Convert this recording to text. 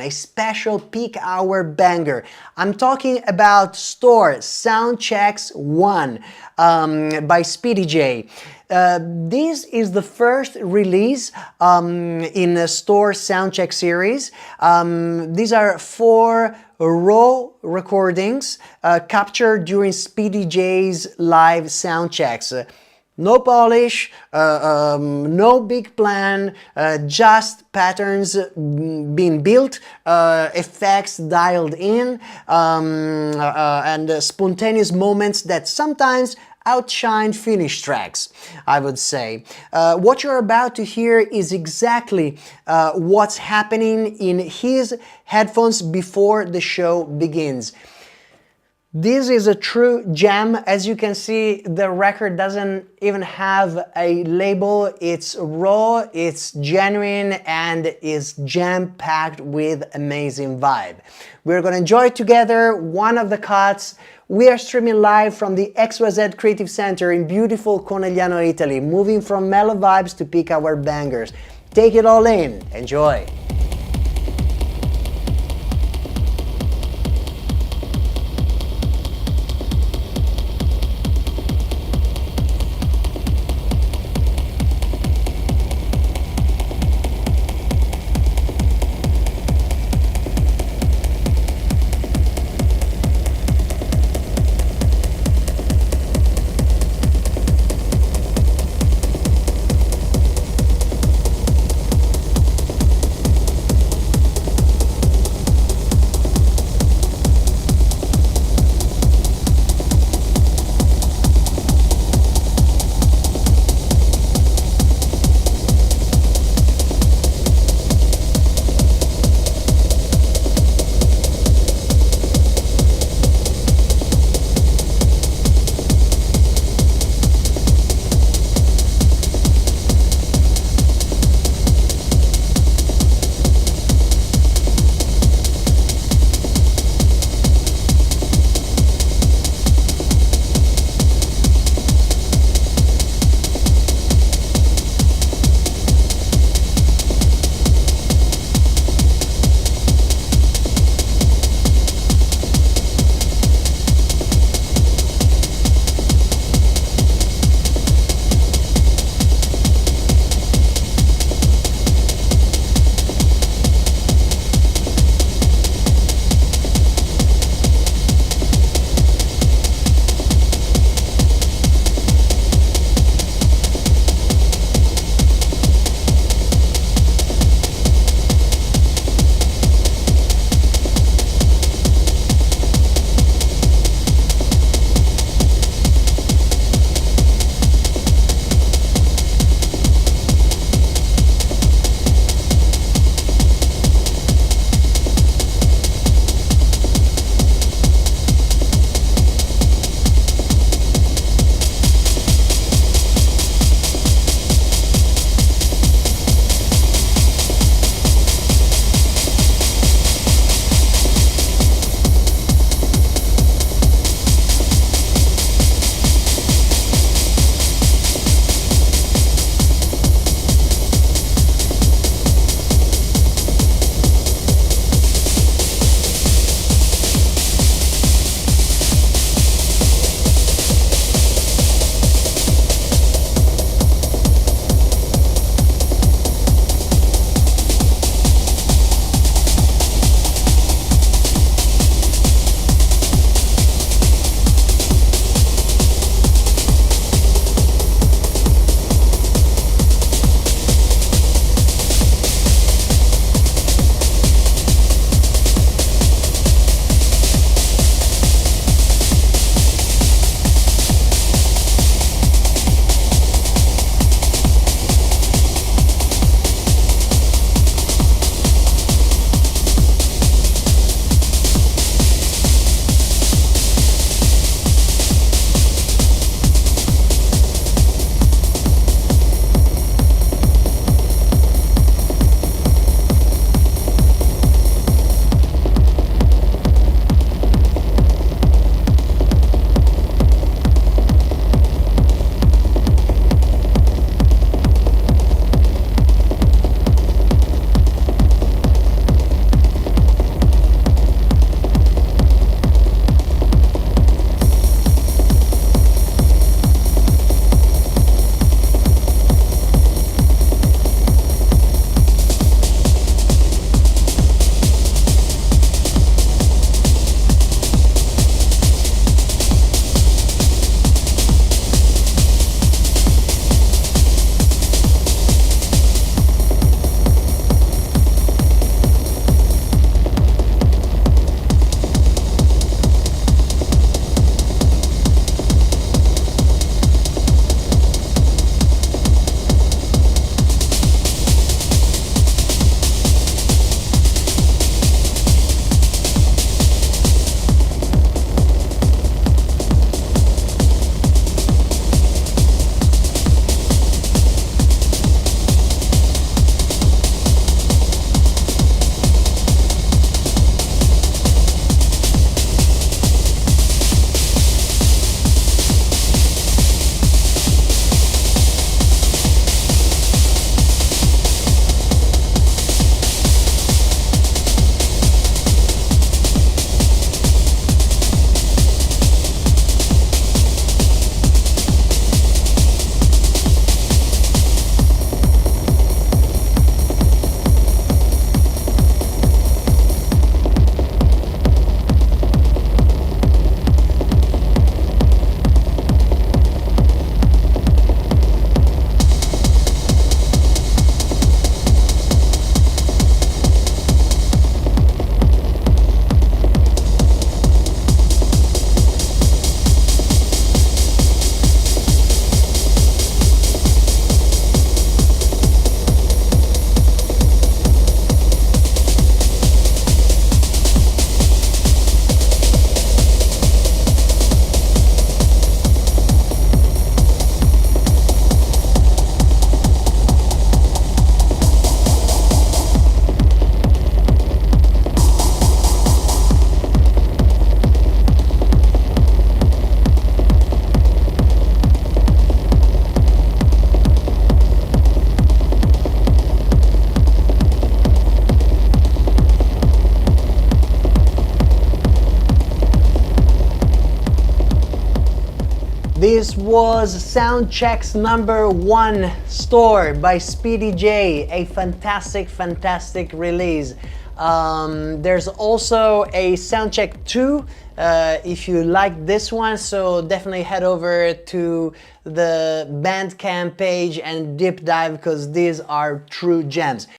a special peak hour banger. I'm talking about STOOR Soundchecks 1 by Speedy J. This is the first release in the STOOR Soundcheck series. These are 4 raw recordings captured during Speedy J's live soundchecks. No polish, no big plan, just patterns being built, effects dialed in, and spontaneous moments that sometimes outshine finished tracks, I would say. What you're about to hear is exactly what's happening in his headphones before the show begins. This is a true gem. As you can see, the record doesn't even have a label. It's raw, it's genuine, and is jam-packed with amazing vibe. We're gonna enjoy together one of the cuts. We are streaming live from the XYZ Creative Center in beautiful Conegliano, Italy, moving from mellow vibes to peak hour bangers. Take it all in. Enjoy. this was Soundchecks #1, STOOR by Speedy J. A fantastic release. There's also a Soundcheck 2 if you like this one, so definitely head over to the Bandcamp page and deep dive because these are true gems.